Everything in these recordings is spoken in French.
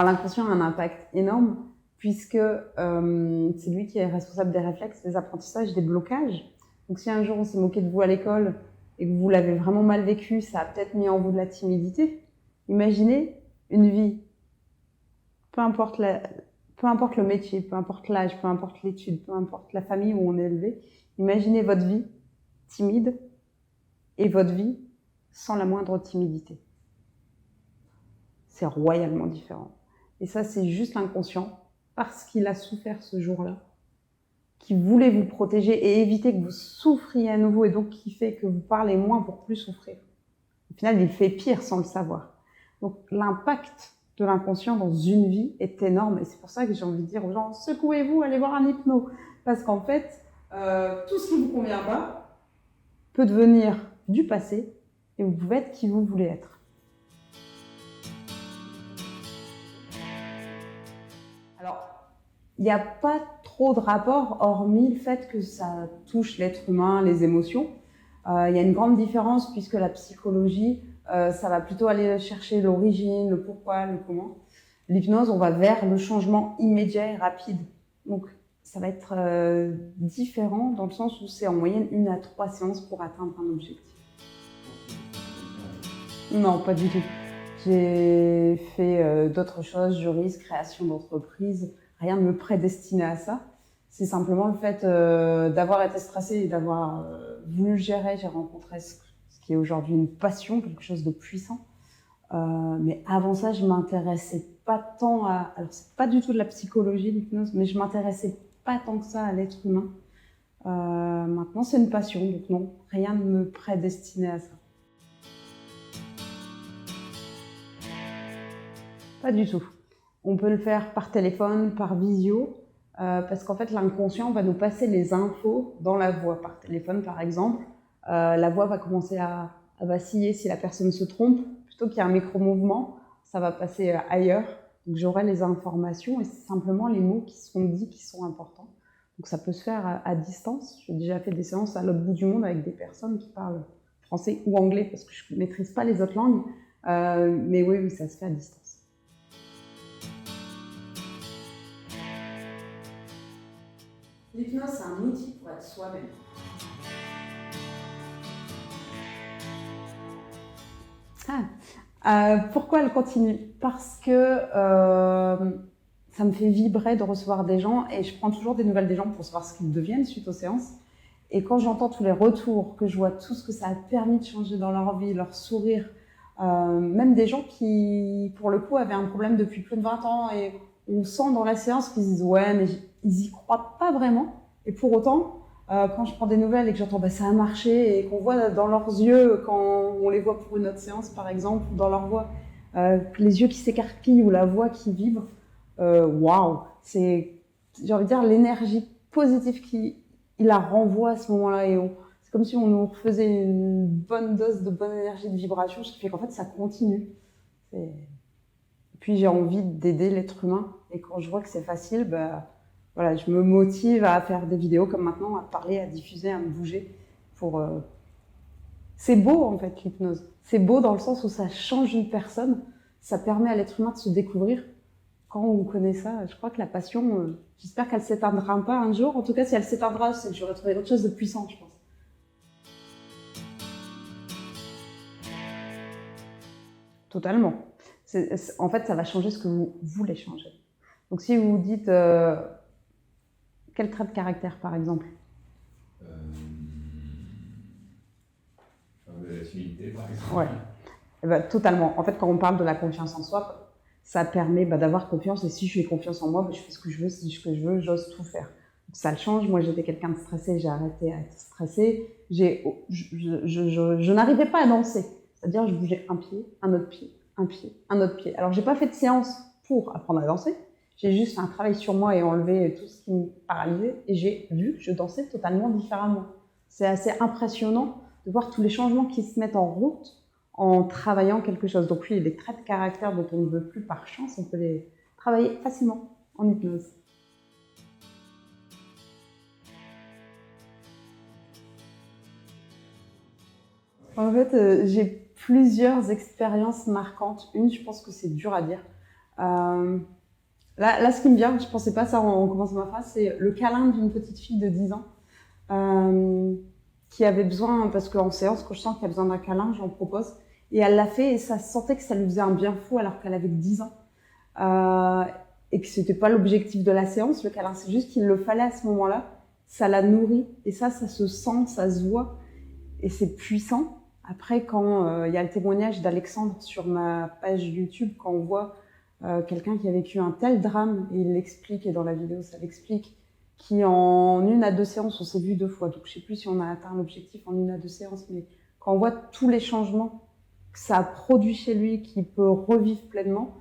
Alors l'inconscient a un impact énorme puisque c'est lui qui est responsable des réflexes, des apprentissages, des blocages. Donc si un jour on s'est moqué de vous à l'école et que vous l'avez vraiment mal vécu, ça a peut-être mis en vous de la timidité. Imaginez une vie, peu importe le métier, peu importe l'âge, peu importe l'étude, peu importe la famille où on est élevé, imaginez votre vie timide et votre vie sans la moindre timidité. C'est royalement différent. Et ça, c'est juste l'inconscient, parce qu'il a souffert ce jour-là, qui voulait vous protéger et éviter que vous souffriez à nouveau, et donc qui fait que vous parlez moins pour plus souffrir. Au final, il fait pire sans le savoir. Donc l'impact de l'inconscient dans une vie est énorme, et c'est pour ça que j'ai envie de dire aux gens, secouez-vous, allez voir un hypno, parce qu'en fait, tout ce qui ne vous convient pas peut devenir du passé, et vous pouvez être qui vous voulez être. Alors, il n'y a pas trop de rapport, hormis le fait que ça touche l'être humain, les émotions. Il y a une grande différence puisque la psychologie, ça va plutôt aller chercher l'origine, le pourquoi, le comment. L'hypnose, on va vers le changement immédiat et rapide. Donc, ça va être différent dans le sens où c'est en moyenne 1 à 3 séances pour atteindre un objectif. Non, pas du tout. J'ai fait d'autres choses, juriste, création d'entreprise. Rien ne me prédestinait à ça. C'est simplement le fait d'avoir été stressée et d'avoir voulu le gérer. J'ai rencontré ce qui est aujourd'hui une passion, quelque chose de puissant. Mais avant ça, je m'intéressais pas tant à... Alors, c'est pas du tout de la psychologie, l'hypnose, mais je m'intéressais pas tant que ça à l'être humain. Maintenant, c'est une passion, donc non, rien ne me prédestinait à ça. Pas du tout. On peut le faire par téléphone, par visio, parce qu'en fait, l'inconscient va nous passer les infos dans la voix. Par téléphone, par exemple, la voix va commencer à vaciller si la personne se trompe. Plutôt qu'il y a un micro-mouvement, ça va passer ailleurs. Donc, j'aurai les informations et c'est simplement les mots qui sont dits qui sont importants. Donc, ça peut se faire à distance. J'ai déjà fait des séances à l'autre bout du monde avec des personnes qui parlent français ou anglais parce que je ne maîtrise pas les autres langues. Mais oui, ça se fait à distance. L'hypnose, c'est un outil pour être soi-même. Pourquoi elle continue? Parce que ça me fait vibrer de recevoir des gens et je prends toujours des nouvelles des gens pour savoir ce qu'ils deviennent suite aux séances. Et quand j'entends tous les retours, que je vois tout ce que ça a permis de changer dans leur vie, leur sourire, même des gens qui, pour le coup, avaient un problème depuis plus de 20 ans et on sent dans la séance qu'ils se disent « ouais, mais ils y croient pas vraiment ». Et pour autant, quand je prends des nouvelles et que j'entends bah, ça a marché et qu'on voit dans leurs yeux, quand on les voit pour une autre séance par exemple, dans leur voix, les yeux qui s'écarquillent ou la voix qui vibre, waouh, c'est, j'ai envie de dire, l'énergie positive qui la renvoie à ce moment-là. Et c'est comme si on nous refaisait une bonne dose de bonne énergie de vibration, ce qui fait qu'en fait ça continue. Et puis j'ai envie d'aider l'être humain et quand je vois que c'est facile, bah, voilà, je me motive à faire des vidéos comme maintenant, à parler, à diffuser, à me bouger. C'est beau en fait l'hypnose. C'est beau dans le sens où ça change une personne, ça permet à l'être humain de se découvrir. Quand on connaît ça, je crois que la passion, j'espère qu'elle ne s'éteindra pas un jour. En tout cas, si elle s'éteindra, c'est que j'aurai trouvé autre chose de puissant, je pense. Totalement. En fait, ça va changer ce que vous voulez changer. Donc si vous vous dites... quel trait de caractère, par exemple? De la timidité, par exemple. Ouais. Et ben, totalement. En fait, quand on parle de la confiance en soi, ça permet d'avoir confiance. Et si je fais confiance en moi, je fais ce que je veux. Si je fais ce que je veux, j'ose tout faire. Donc, ça le change. Moi, j'étais quelqu'un de stressé. J'ai arrêté à être stressée. Je n'arrivais pas à danser. C'est-à-dire, je bougeais un pied, un autre pied, un pied, un autre pied. Alors, j'ai pas fait de séance pour apprendre à danser. J'ai juste fait un travail sur moi et enlevé tout ce qui me paralysait et j'ai vu que je dansais totalement différemment. C'est assez impressionnant de voir tous les changements qui se mettent en route en travaillant quelque chose. Donc oui, les traits de caractère dont on ne veut plus par chance, on peut les travailler facilement en hypnose. En fait, j'ai plusieurs expériences marquantes. Une, je pense que c'est dur à dire. Là, ce qui me vient, je pensais pas ça en commençant ma phrase, c'est le câlin d'une petite fille de 10 ans qui avait besoin, parce qu'en séance, quand je sens qu'il y a besoin d'un câlin, j'en propose. Et elle l'a fait et ça sentait que ça lui faisait un bien fou alors qu'elle avait que 10 ans. Et que c'était pas l'objectif de la séance, le câlin, c'est juste qu'il le fallait à ce moment-là. Ça la nourrit et ça se sent, ça se voit et c'est puissant. Après, quand y a le témoignage d'Alexandre sur ma page YouTube, quand on voit quelqu'un qui a vécu un tel drame, et il l'explique, et dans la vidéo ça l'explique, qui en 1 à 2 séances, on s'est vu 2 fois, donc je sais plus si on a atteint l'objectif en 1 à 2 séances, mais quand on voit tous les changements que ça a produit chez lui, qu'il peut revivre pleinement,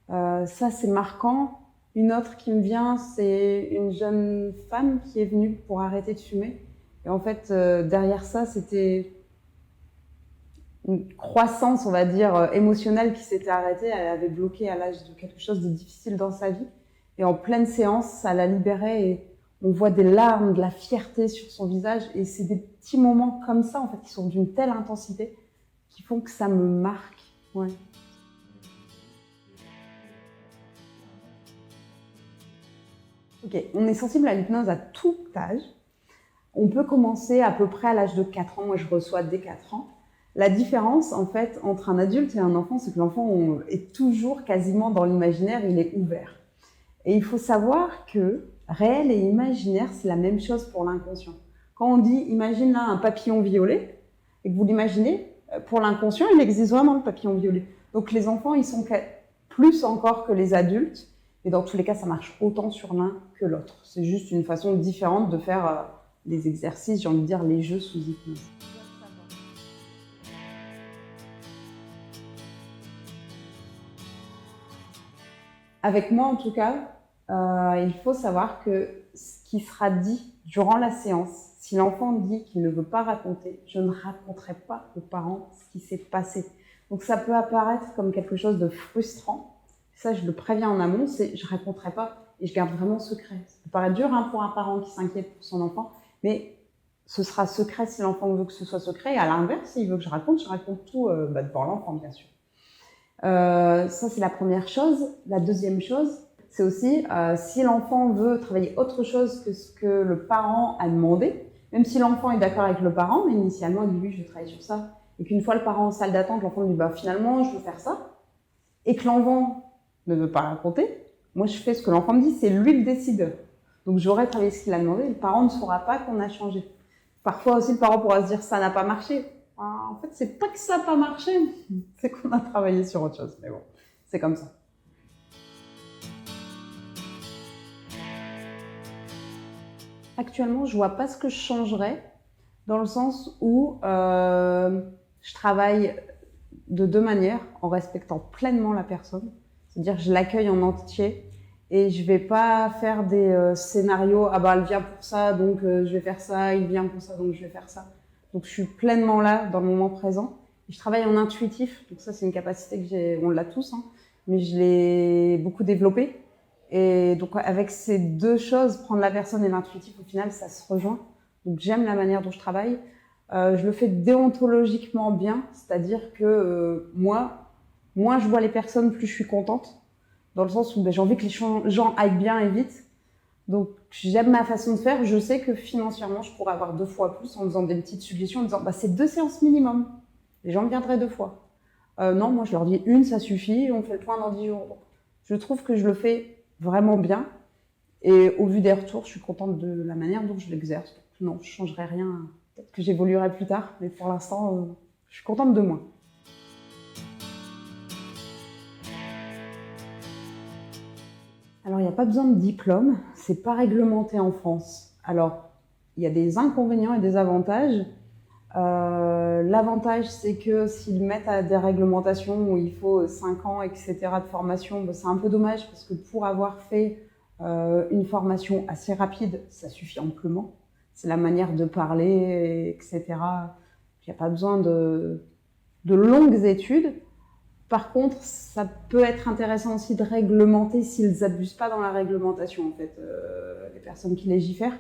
ça c'est marquant. Une autre qui me vient, c'est une jeune femme qui est venue pour arrêter de fumer. Et en fait, derrière ça, c'était une croissance, on va dire, émotionnelle qui s'était arrêtée. Elle avait bloqué à l'âge de quelque chose de difficile dans sa vie. Et en pleine séance, ça la libérait et on voit des larmes, de la fierté sur son visage. Et c'est des petits moments comme ça, en fait, qui sont d'une telle intensité, qui font que ça me marque. Ouais. Ok, on est sensible à l'hypnose à tout âge. On peut commencer à peu près à l'âge de 4 ans. Moi, je reçois dès 4 ans. La différence, en fait, entre un adulte et un enfant, c'est que l'enfant est toujours quasiment dans l'imaginaire, il est ouvert. Et il faut savoir que réel et imaginaire, c'est la même chose pour l'inconscient. Quand on dit, imagine là un papillon violet, et que vous l'imaginez, pour l'inconscient, il existe vraiment le papillon violet. Donc les enfants, ils sont plus encore que les adultes. Et dans tous les cas, ça marche autant sur l'un que l'autre. C'est juste une façon différente de faire des exercices, j'ai envie de dire les jeux sous hypnose. Avec moi, en tout cas, il faut savoir que ce qui sera dit durant la séance, si l'enfant dit qu'il ne veut pas raconter, je ne raconterai pas aux parents ce qui s'est passé. Donc ça peut apparaître comme quelque chose de frustrant. Ça, je le préviens en amont, c'est je raconterai pas et je garde vraiment secret. Ça peut paraître dur pour un parent qui s'inquiète pour son enfant, mais ce sera secret si l'enfant veut que ce soit secret. Et à l'inverse, s'il veut que je raconte tout devant l'enfant, bien sûr. Ça, c'est la première chose. La deuxième chose, c'est aussi si l'enfant veut travailler autre chose que ce que le parent a demandé, même si l'enfant est d'accord avec le parent, mais initialement, il dit oui, je vais travailler sur ça, et qu'une fois le parent en salle d'attente, l'enfant dit finalement, je veux faire ça, et que l'enfant ne veut pas raconter, moi je fais ce que l'enfant me dit, c'est lui le décideur. Donc j'aurai travaillé ce qu'il a demandé, le parent ne saura pas qu'on a changé. Parfois aussi le parent pourra se dire ça n'a pas marché. En fait, c'est pas que ça n'a pas marché, c'est qu'on a travaillé sur autre chose. Mais bon, c'est comme ça. Actuellement, je vois pas ce que je changerais, dans le sens où je travaille de 2 manières, en respectant pleinement la personne. C'est-à-dire que je l'accueille en entier et je vais pas faire des scénarios « Ah bah elle vient pour ça, donc je vais faire ça, il vient pour ça, donc je vais faire ça ». Donc je suis pleinement là, dans le moment présent. Et je travaille en intuitif, donc ça c'est une capacité que j'ai, on l'a tous, hein, mais je l'ai beaucoup développée. Et donc avec ces 2 choses, prendre la personne et l'intuitif, au final ça se rejoint. Donc j'aime la manière dont je travaille. Je le fais déontologiquement bien, c'est-à-dire que moi, moins je vois les personnes, plus je suis contente, dans le sens où j'ai envie que les gens aillent bien et vite. Donc j'aime ma façon de faire, je sais que financièrement je pourrais avoir 2 fois plus en faisant des petites suggestions, en disant c'est 2 séances minimum, les gens viendraient 2 fois. Non, moi je leur dis 1, ça suffit, on fait le point dans 10 jours. Donc, je trouve que je le fais vraiment bien, et au vu des retours, je suis contente de la manière dont je l'exerce. Non, je ne changerai rien. Peut-être que j'évoluerai plus tard, mais pour l'instant, je suis contente de moi. Alors, il n'y a pas besoin de diplôme, c'est pas réglementé en France. Alors, il y a des inconvénients et des avantages. L'avantage, c'est que s'ils mettent à des réglementations où il faut 5 ans, etc. de formation, c'est un peu dommage parce que pour avoir fait une formation assez rapide, ça suffit amplement. C'est la manière de parler, etc. Il n'y a pas besoin de longues études. Par contre, ça peut être intéressant aussi de réglementer s'ils n'abusent pas dans la réglementation, en fait, les personnes qui légifèrent,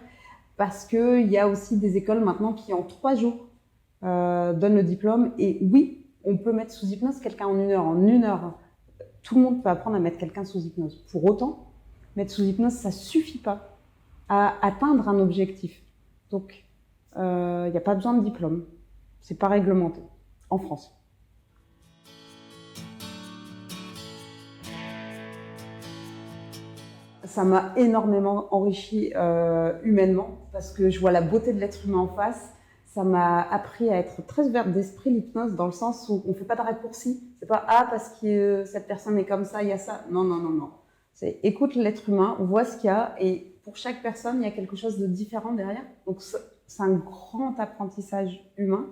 parce qu'il y a aussi des écoles maintenant qui, en 3 jours, donnent le diplôme. Et oui, on peut mettre sous hypnose quelqu'un en 1 heure. En 1 heure, tout le monde peut apprendre à mettre quelqu'un sous hypnose. Pour autant, mettre sous hypnose, ça suffit pas à atteindre un objectif. Donc, il n'y a pas besoin de diplôme. C'est pas réglementé en France. Ça m'a énormément enrichi humainement parce que je vois la beauté de l'être humain en face. Ça m'a appris à être très ouverte d'esprit, l'hypnose, dans le sens où on ne fait pas de raccourcis. C'est pas « ah, parce que cette personne est comme ça, il y a ça ». Non, non, non, non. C'est écoute l'être humain, on voit ce qu'il y a et pour chaque personne, il y a quelque chose de différent derrière. Donc, c'est un grand apprentissage humain.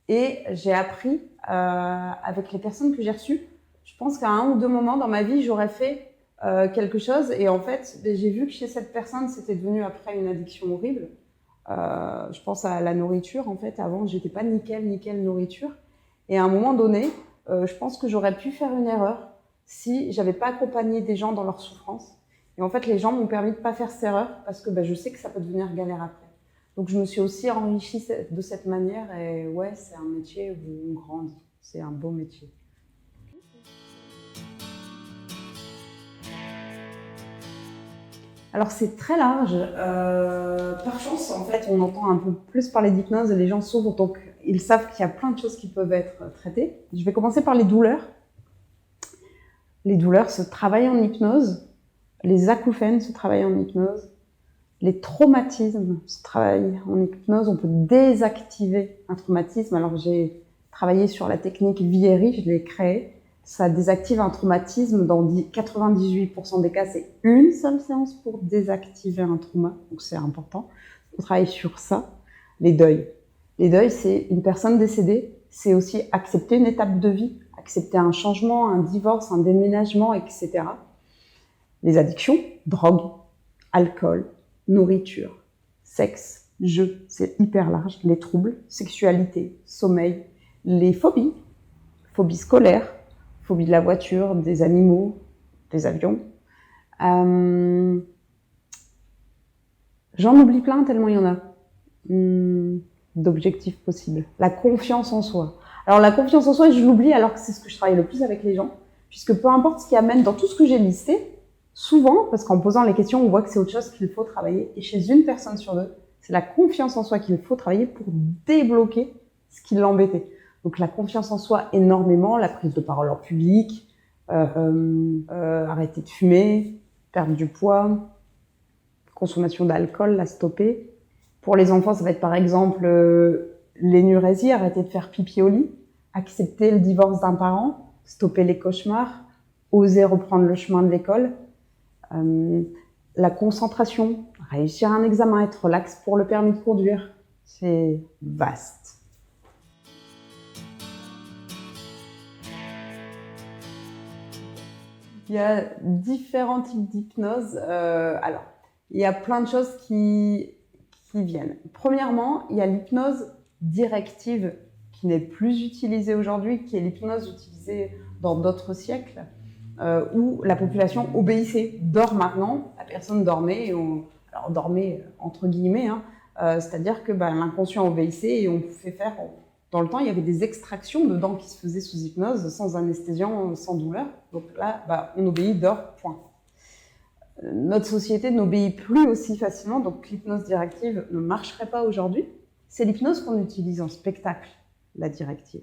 Et j'ai appris avec les personnes que j'ai reçues. Je pense qu'à un ou deux moments dans ma vie, j'aurais fait quelque chose et en fait, j'ai vu que chez cette personne, c'était devenu après une addiction horrible. Je pense à la nourriture, en fait. Avant, j'étais pas nickel nourriture. Et à un moment donné, je pense que j'aurais pu faire une erreur si j'avais pas accompagné des gens dans leur souffrance. Et en fait, les gens m'ont permis de pas faire cette erreur parce que je sais que ça peut devenir galère après. Donc, je me suis aussi enrichie de cette manière et ouais, c'est un métier où on grandit. C'est un beau métier. Alors, c'est très large. Par chance, en fait, on entend un peu plus parler d'hypnose et les gens s'ouvrent, donc ils savent qu'il y a plein de choses qui peuvent être traitées. Je vais commencer par les douleurs. Les douleurs se travaillent en hypnose. Les acouphènes se travaillent en hypnose. Les traumatismes se travaillent en hypnose. On peut désactiver un traumatisme. Alors, j'ai travaillé sur la technique Vieri, je l'ai créée. Ça désactive un traumatisme. Dans 98% des cas, c'est une seule séance pour désactiver un trauma. Donc, c'est important. On travaille sur ça. Les deuils. Les deuils, c'est une personne décédée. C'est aussi accepter une étape de vie, accepter un changement, un divorce, un déménagement, etc. Les addictions, drogue, alcool, nourriture, sexe, jeu, c'est hyper large. Les troubles, sexualité, sommeil, les phobies, phobie scolaire, phobie de la voiture, des animaux, des avions. J'en oublie plein tellement il y en a d'objectifs possibles. La confiance en soi. Alors la confiance en soi, je l'oublie alors que c'est ce que je travaille le plus avec les gens, puisque peu importe ce qui amène dans tout ce que j'ai listé, souvent, parce qu'en posant les questions, on voit que c'est autre chose qu'il faut travailler. Et chez une personne sur deux, c'est la confiance en soi qu'il faut travailler pour débloquer ce qui l'embêtait. Donc la confiance en soi énormément, la prise de parole en public, arrêter de fumer, perdre du poids, consommation d'alcool, la stopper. Pour les enfants, ça va être par exemple l'énurésie, arrêter de faire pipi au lit, accepter le divorce d'un parent, stopper les cauchemars, oser reprendre le chemin de l'école. La concentration, réussir un examen, être relax pour le permis de conduire, c'est vaste. Il y a différents types d'hypnose. Alors, il y a plein de choses qui viennent. Premièrement, il y a l'hypnose directive qui n'est plus utilisée aujourd'hui, qui est l'hypnose utilisée dans d'autres siècles. Où la population obéissait, dort maintenant, la personne dormait, alors dormait entre guillemets, c'est-à-dire que l'inconscient obéissait et on pouvait faire, dans le temps il y avait des extractions de dents qui se faisaient sous hypnose, sans anesthésiant, sans douleur, donc là on obéit, dort, point. Notre société n'obéit plus aussi facilement, donc l'hypnose directive ne marcherait pas aujourd'hui. C'est l'hypnose qu'on utilise en spectacle, la directive.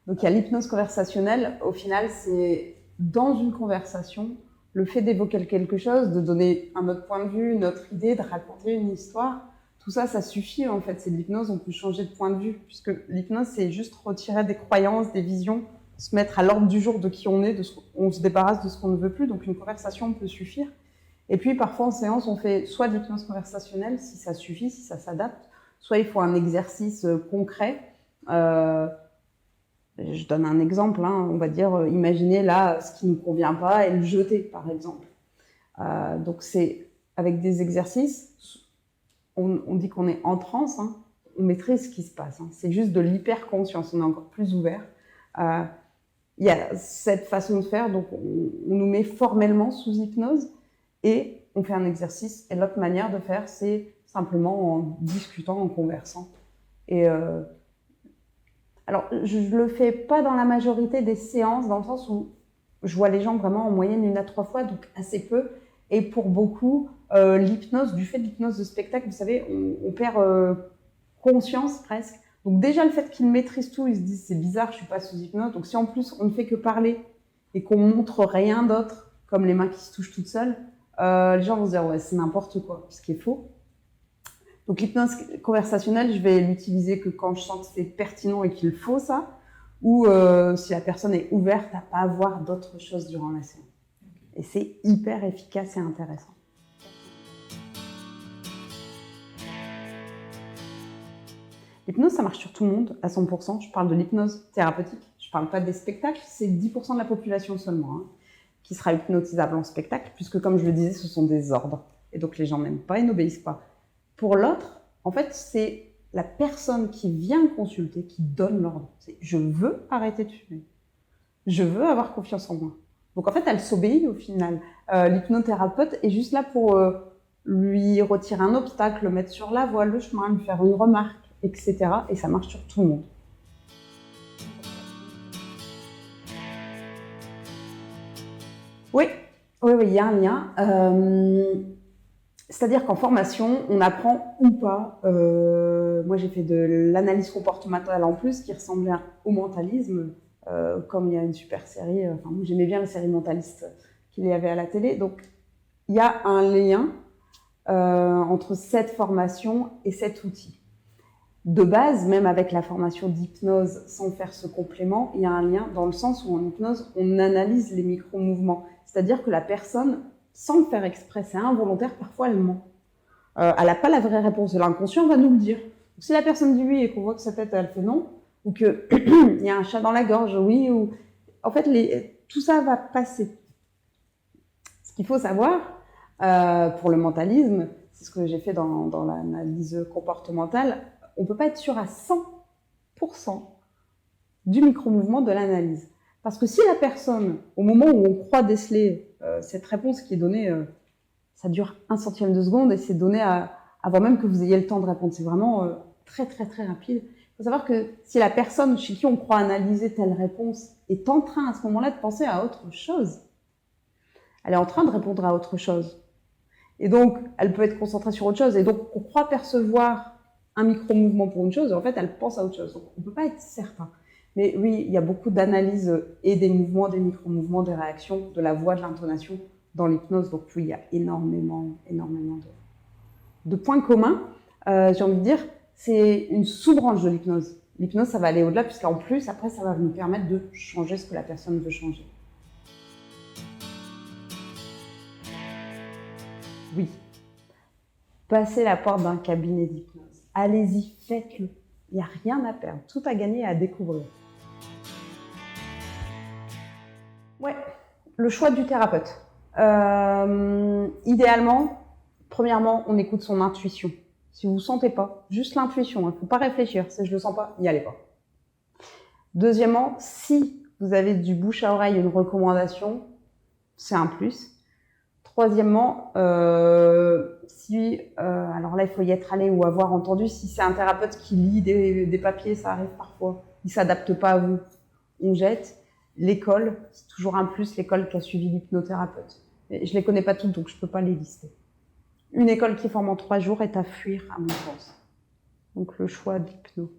Donc il y a l'hypnose conversationnelle, au final c'est dans une conversation, le fait d'évoquer quelque chose, de donner un autre point de vue, une autre idée, de raconter une histoire, tout ça, ça suffit en fait. C'est de l'hypnose, on peut changer de point de vue, puisque l'hypnose, c'est juste retirer des croyances, des visions, se mettre à l'ordre du jour de qui on est, on se débarrasse de ce qu'on ne veut plus, donc une conversation peut suffire. Et puis parfois en séance, on fait soit de l'hypnose conversationnelle, si ça suffit, si ça s'adapte, soit il faut un exercice concret. Je donne un exemple, on va dire, imaginez là ce qui ne nous convient pas et le jeter, par exemple. Donc c'est avec des exercices, on dit qu'on est en transe, on maîtrise ce qui se passe. C'est juste de l'hyper-conscience, on est encore plus ouvert. Il y a cette façon de faire, donc on nous met formellement sous hypnose et on fait un exercice. Et l'autre manière de faire, c'est simplement en discutant, en conversant. Et alors, je ne le fais pas dans la majorité des séances, dans le sens où je vois les gens vraiment en moyenne 1 à 3 fois, donc assez peu. Et pour beaucoup, l'hypnose, du fait de l'hypnose de spectacle, vous savez, on perd conscience presque. Donc déjà, le fait qu'ils maîtrisent tout, ils se disent c'est bizarre, je suis pas sous hypnose. Donc si en plus on ne fait que parler et qu'on montre rien d'autre, comme les mains qui se touchent toutes seules, les gens vont se dire ouais, c'est n'importe quoi, ce qui est faux. Donc l'hypnose conversationnelle, je vais l'utiliser que quand je sens que c'est pertinent et qu'il faut ça, ou si la personne est ouverte à pas voir d'autres choses durant la séance. Et c'est hyper efficace et intéressant. L'hypnose, ça marche sur tout le monde à 100%. Je parle de l'hypnose thérapeutique. Je ne parle pas des spectacles. C'est 10% de la population seulement qui sera hypnotisable en spectacle, puisque comme je le disais, ce sont des ordres. Et donc les gens n'aiment pas et n'obéissent pas. Pour l'autre, en fait, c'est la personne qui vient consulter qui donne l'ordre. C'est « je veux arrêter de fumer. Je veux avoir confiance en moi ». Donc en fait, elle s'obéit au final. L'hypnothérapeute est juste là pour lui retirer un obstacle, le mettre sur la voie, le chemin, lui faire une remarque, etc. Et ça marche sur tout le monde. Oui, il y a un lien. C'est-à-dire qu'en formation, on apprend ou pas. Moi, j'ai fait de l'analyse comportementale en plus, qui ressemblait au mentalisme. Comme il y a une super série, j'aimais bien la série Mentaliste qu'il y avait à la télé. Donc, il y a un lien entre cette formation et cet outil. De base, même avec la formation d'hypnose, sans faire ce complément, il y a un lien dans le sens où en hypnose, on analyse les micro-mouvements. C'est-à-dire que la personne, sans le faire exprès, c'est involontaire, parfois elle ment. Elle n'a pas la vraie réponse. L'inconscient va nous le dire. Donc, si la personne dit oui et qu'on voit que sa tête, elle fait non, ou qu'il y a un chat dans la gorge, oui, ou... En fait, tout ça va passer. Ce qu'il faut savoir, pour le mentalisme, c'est ce que j'ai fait dans l'analyse comportementale, on ne peut pas être sûr à 100% du micro-mouvement de l'analyse. Parce que si la personne, au moment où on croit déceler cette réponse qui est donnée, ça dure 1/100 de seconde et c'est donné avant même que vous ayez le temps de répondre. C'est vraiment très, très, très rapide. Il faut savoir que si la personne chez qui on croit analyser telle réponse est en train à ce moment-là de penser à autre chose, elle est en train de répondre à autre chose. Et donc, elle peut être concentrée sur autre chose. Et donc, on croit percevoir un micro-mouvement pour une chose, et en fait, elle pense à autre chose. Donc, on ne peut pas être certain. Mais oui, il y a beaucoup d'analyses et des mouvements, des micro-mouvements, des réactions, de la voix, de l'intonation dans l'hypnose. Donc oui, il y a énormément de points communs. J'ai envie de dire, c'est une sous-branche de l'hypnose. L'hypnose, ça va aller au-delà, puisqu'en plus, après, ça va nous permettre de changer ce que la personne veut changer. Oui. Passez la porte d'un cabinet d'hypnose. Allez-y, faites-le. Il n'y a rien à perdre, tout à gagner et à découvrir. Ouais, le choix du thérapeute. Idéalement, premièrement, on écoute son intuition. Si vous ne sentez pas, juste l'intuition, il ne faut pas réfléchir. Si je ne le sens pas, n'y allez pas. Deuxièmement, si vous avez du bouche à oreille, une recommandation, c'est un plus. Troisièmement, alors là, il faut y être allé ou avoir entendu, si c'est un thérapeute qui lit des papiers, ça arrive parfois, il ne s'adapte pas à vous, on jette. L'école, c'est toujours un plus, l'école qui a suivi l'hypnothérapeute. Je ne les connais pas toutes, donc je ne peux pas les lister. Une école qui forme en 3 jours est à fuir, à mon sens. Donc le choix de l'hypno.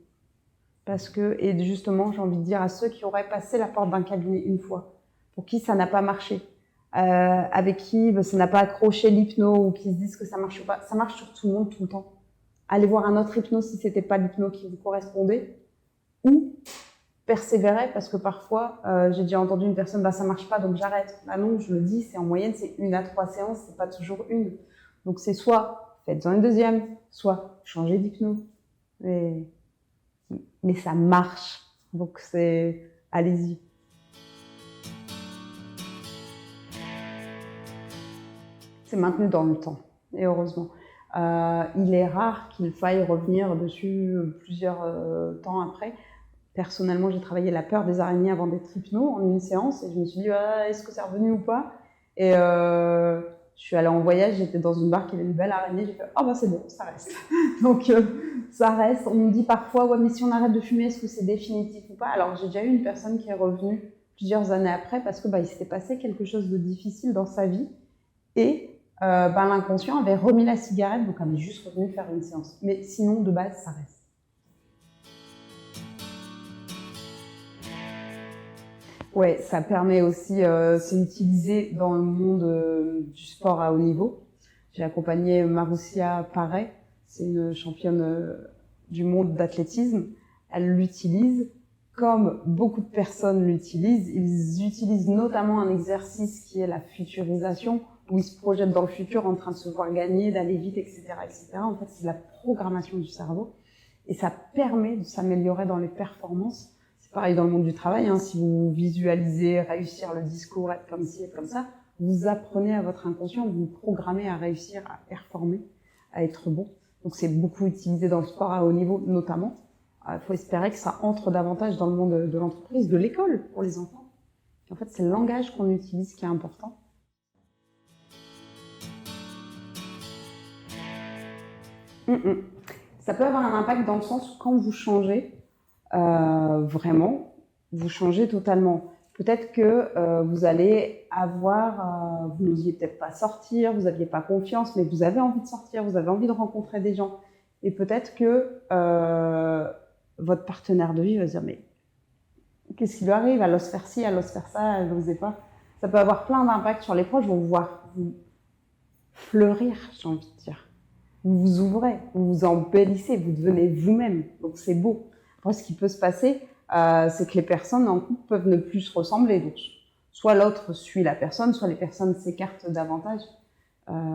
Parce que, et justement, j'ai envie de dire à ceux qui auraient passé la porte d'un cabinet une fois, pour qui ça n'a pas marché, avec qui ça n'a pas accroché l'hypno, ou qui se disent que ça marche pas, ça marche sur tout le monde tout le temps. Allez voir un autre hypno si c'était pas l'hypno qui vous correspondait, ou persévérer, parce que parfois, j'ai déjà entendu une personne, ça marche pas, donc j'arrête. Bah non, je le dis, c'est en moyenne, c'est 1 à 3 séances, c'est pas toujours une. Donc c'est soit faites-en une deuxième, soit changez d'hypno. Mais ça marche, donc allez-y. C'est maintenu dans le temps, et heureusement. Il est rare qu'il faille revenir dessus plusieurs temps après. Personnellement, j'ai travaillé la peur des araignées avant d'être hypno en une séance, et je me suis dit, est-ce que c'est revenu ou pas? Et je suis allée en voyage, j'étais dans une barque, il y avait une belle araignée, j'ai fait, c'est bon, ça reste. Donc ça reste. On me dit parfois, mais si on arrête de fumer, est-ce que c'est définitif ou pas? Alors j'ai déjà eu une personne qui est revenue plusieurs années après parce que il s'était passé quelque chose de difficile dans sa vie et l'inconscient avait remis la cigarette, donc elle est juste revenue faire une séance. Mais sinon, de base, ça reste. Ouais, ça permet aussi, c'est utilisé dans le monde du sport à haut niveau. J'ai accompagné Marussia Paré, c'est une championne du monde d'athlétisme. Elle l'utilise comme beaucoup de personnes l'utilisent. Ils utilisent notamment un exercice qui est la futurisation, où ils se projettent dans le futur en train de se voir gagner, d'aller vite, etc., etc. En fait, c'est la programmation du cerveau et ça permet de s'améliorer dans les performances. C'est pareil dans le monde du travail, hein. Si vous visualisez réussir le discours, être comme ci et comme ça, vous apprenez à votre inconscient, vous vous programmez à réussir, à performer, à être bon. Donc c'est beaucoup utilisé dans le sport à haut niveau notamment. Il faut espérer que ça entre davantage dans le monde de l'entreprise, de l'école pour les enfants. Et en fait, c'est le langage qu'on utilise qui est important. Ça peut avoir un impact dans le sens où quand vous changez, vraiment, vous changez totalement. Peut-être que vous allez avoir, vous n'osiez peut-être pas sortir, vous n'aviez pas confiance, mais vous avez envie de sortir, vous avez envie de rencontrer des gens. Et peut-être que votre partenaire de vie va se dire, mais qu'est-ce qui lui arrive? Elle ose faire ci, elle ose faire ça, elle n'osait pas. Ça peut avoir plein d'impacts sur les proches, vont vous voir vous fleurir, j'ai envie de dire. Vous vous ouvrez, vous vous embellissez, vous devenez vous-même. Donc c'est beau. Après, ce qui peut se passer, c'est que les personnes en couple peuvent ne plus se ressembler. Donc, soit l'autre suit la personne, soit les personnes s'écartent davantage.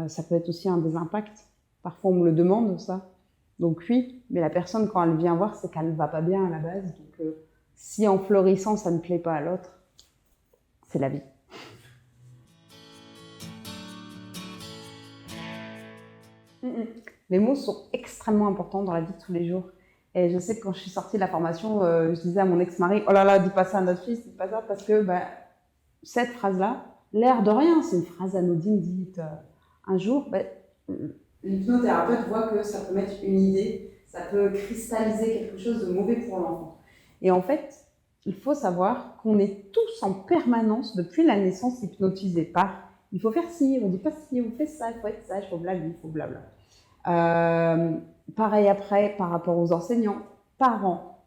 Ça peut être aussi un des impacts. Parfois, on me le demande, ça. Donc oui, mais la personne, quand elle vient voir, c'est qu'elle ne va pas bien à la base. Donc si en fleurissant, ça ne plaît pas à l'autre, c'est la vie. Les mots sont extrêmement importants dans la vie de tous les jours. Et je sais que quand je suis sortie de la formation, je disais à mon ex-mari, oh là là, dis pas ça à notre fils, dis pas ça, parce que cette phrase-là, l'air de rien, c'est une phrase anodine dite un jour, l'hypnothérapeute voit que ça peut mettre une idée, ça peut cristalliser quelque chose de mauvais pour l'enfant. Et en fait, il faut savoir qu'on est tous en permanence, depuis la naissance, hypnotisés par il faut faire ci, on dit pas ci, on fait ça, il faut être sage, il faut blabla, il faut blabla. Pareil après, par rapport aux enseignants, parents,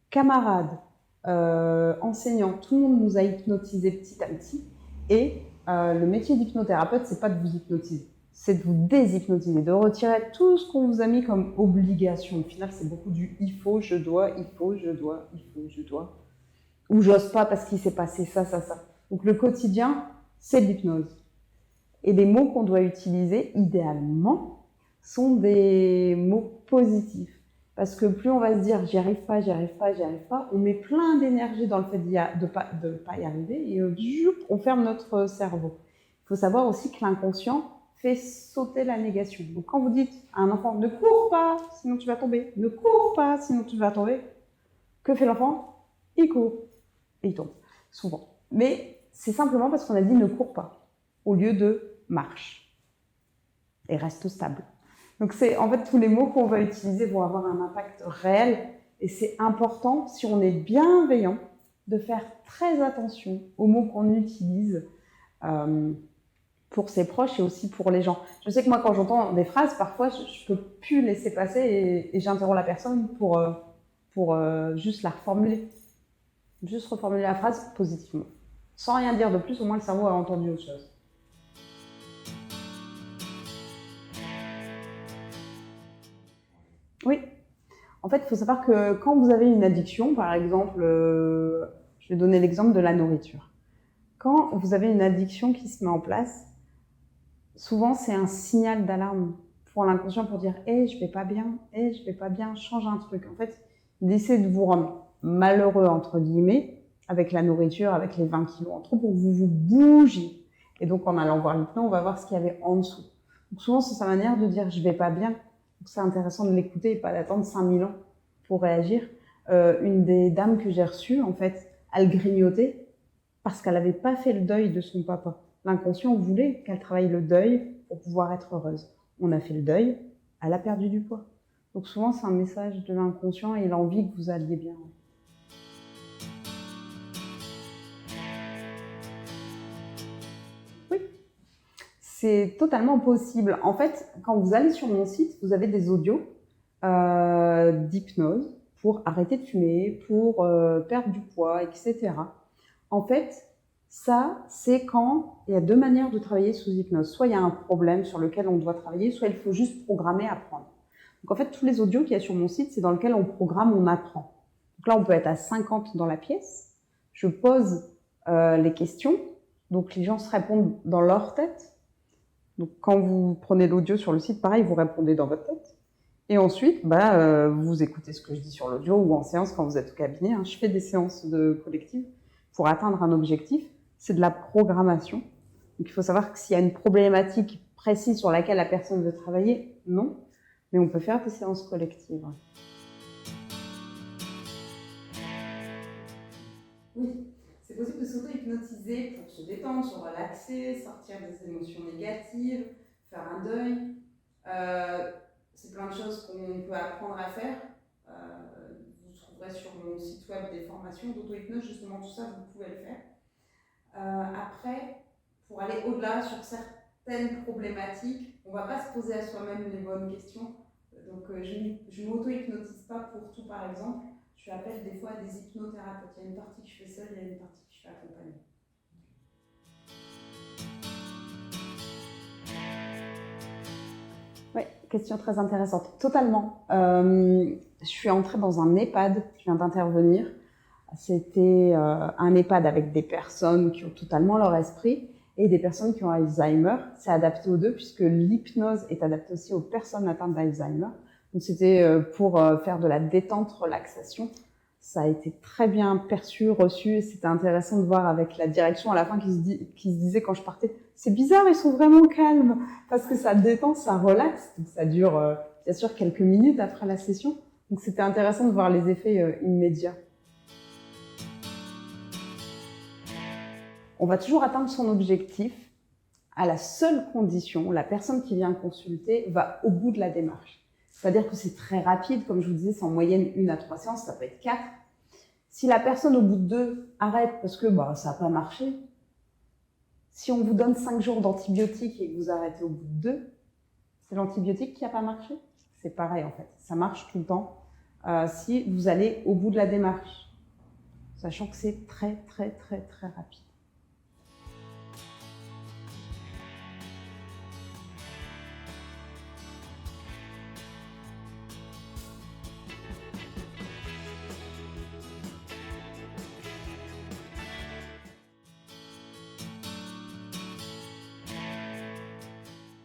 camarades, enseignants, tout le monde nous a hypnotisés petit à petit. Et le métier d'hypnothérapeute, c'est pas de vous hypnotiser, c'est de vous déshypnotiser, de retirer tout ce qu'on vous a mis comme obligation. Au final, c'est beaucoup du il faut, je dois, il faut, je dois, il faut, je dois. Ou j'ose pas parce qu'il s'est passé ça, ça, ça. Donc le quotidien, c'est de l'hypnose. Et les mots qu'on doit utiliser, idéalement, sont des mots positifs. Parce que plus on va se dire j'y arrive pas, j'y arrive pas, j'y arrive pas, on met plein d'énergie dans le fait de pas y arriver et on ferme notre cerveau. Il faut savoir aussi que l'inconscient fait sauter la négation. Donc quand vous dites à un enfant ne cours pas, sinon tu vas tomber, ne cours pas, sinon tu vas tomber, que fait l'enfant? Il court et il tombe, souvent. Mais c'est simplement parce qu'on a dit ne cours pas, au lieu de marche et reste stable. Donc c'est en fait tous les mots qu'on va utiliser vont avoir un impact réel et c'est important si on est bienveillant de faire très attention aux mots qu'on utilise pour ses proches et aussi pour les gens. Je sais que moi quand j'entends des phrases, parfois je peux plus laisser passer et j'interromps la personne pour juste la reformuler. Juste reformuler la phrase positivement. Sans rien dire de plus, au moins le cerveau a entendu autre chose. Oui. En fait, il faut savoir que quand vous avez une addiction, par exemple, je vais donner l'exemple de la nourriture. Quand vous avez une addiction qui se met en place, souvent c'est un signal d'alarme pour l'inconscient pour dire « je vais pas bien, je vais pas bien, change un truc ». En fait, il essaie de vous rendre malheureux, entre guillemets, avec la nourriture, avec les 20 kilos en trop, pour que vous vous bougiez. Et donc, en allant voir l'hypno, on va voir ce qu'il y avait en dessous. Donc, souvent, c'est sa manière de dire « je vais pas bien ». Donc, c'est intéressant de l'écouter et pas d'attendre 5000 ans pour réagir. Une des dames que j'ai reçues, en fait, elle grignotait parce qu'elle n'avait pas fait le deuil de son papa. L'inconscient voulait qu'elle travaille le deuil pour pouvoir être heureuse. On a fait le deuil, elle a perdu du poids. Donc souvent, c'est un message de l'inconscient et il a envie que vous alliez bien. c'est totalement possible. En fait, quand vous allez sur mon site, vous avez des audios d'hypnose pour arrêter de fumer, pour perdre du poids, etc. En fait, ça, c'est quand il y a deux manières de travailler sous hypnose. Soit il y a un problème sur lequel on doit travailler, soit il faut juste programmer, apprendre. Donc en fait, tous les audios qu'il y a sur mon site, c'est dans lequel on programme, on apprend. Donc là, on peut être à 50 dans la pièce. Je pose les questions. Donc les gens se répondent dans leur tête. Donc quand vous prenez l'audio sur le site, pareil, vous répondez dans votre tête. Et ensuite, vous écoutez ce que je dis sur l'audio ou en séance quand vous êtes au cabinet. Hein. Je fais des séances de collectif pour atteindre un objectif. C'est de la programmation. Donc il faut savoir que s'il y a une problématique précise sur laquelle la personne veut travailler, non. Mais on peut faire des séances collectives. Oui, c'est possible de s'auto-hypnotiser pour se détendre, se relaxer, sortir des émotions négatives, faire un deuil. C'est plein de choses qu'on peut apprendre à faire. Vous trouverez sur mon site web des formations d'auto-hypnose, justement tout ça, vous pouvez le faire. Après, pour aller au-delà sur certaines problématiques, on ne va pas se poser à soi-même les bonnes questions. Donc je ne m'auto-hypnotise pas pour tout, par exemple. Je fais appel des fois à des hypnothérapeutes. Il y a une partie que je fais seule, il y a une partie que je fais accompagnée. Oui, question très intéressante. Totalement. Je suis entrée dans un EHPAD, je viens d'intervenir. C'était un EHPAD avec des personnes qui ont totalement leur esprit et des personnes qui ont Alzheimer. C'est adapté aux deux puisque l'hypnose est adaptée aussi aux personnes atteintes d'Alzheimer. Donc c'était pour faire de la détente, relaxation. Ça a été très bien perçu, reçu. Et c'était intéressant de voir avec la direction à la fin qui se disait quand je partais, c'est bizarre, ils sont vraiment calmes parce que ça détend, ça relaxe. Donc ça dure bien sûr quelques minutes après la session. Donc c'était intéressant de voir les effets immédiats. On va toujours atteindre son objectif à la seule condition, la personne qui vient consulter va au bout de la démarche. C'est-à-dire que c'est très rapide, comme je vous disais, c'est en moyenne 1 à 3 séances, ça peut être 4. Si la personne au bout de 2 arrête parce que ça n'a pas marché, si on vous donne 5 jours d'antibiotiques et que vous arrêtez au bout de 2, c'est l'antibiotique qui n'a pas marché. C'est pareil en fait, ça marche tout le temps si vous allez au bout de la démarche, sachant que c'est très très très très rapide.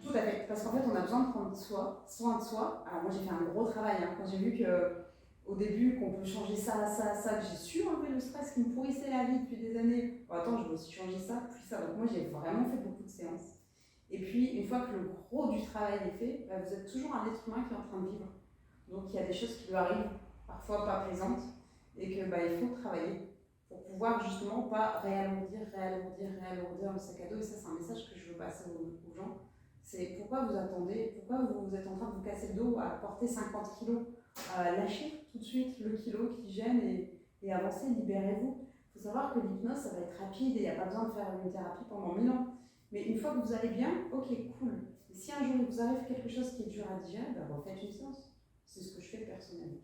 Tout à fait, parce qu'en fait, on a besoin de prendre soin de soi. Alors moi, j'ai fait un gros travail quand j'ai vu qu'au début, qu'on peut changer ça, que j'ai su enlever le stress qui me pourrissait la vie depuis des années. Bon, attends, je vais aussi changer ça, puis ça. Donc moi, j'ai vraiment fait beaucoup de séances. Et puis, une fois que le gros du travail est fait, vous êtes toujours un être humain qui est en train de vivre. Donc il y a des choses qui lui arrivent, parfois pas plaisantes, et que il faut travailler pour pouvoir justement pas réalourdir le sac à dos. Et ça, c'est un message que je veux passer aux gens. C'est pourquoi vous attendez, pourquoi vous êtes en train de vous casser le dos à porter 50 kilos. Lâchez tout de suite le kilo qui gêne et avancez, libérez-vous. Il faut savoir que l'hypnose, ça va être rapide et il n'y a pas besoin de faire une thérapie pendant 1000 ans. Mais une fois que vous allez bien, ok, cool. Et si un jour il vous arrive quelque chose qui est dur à digérer, refaites une séance. C'est ce que je fais personnellement.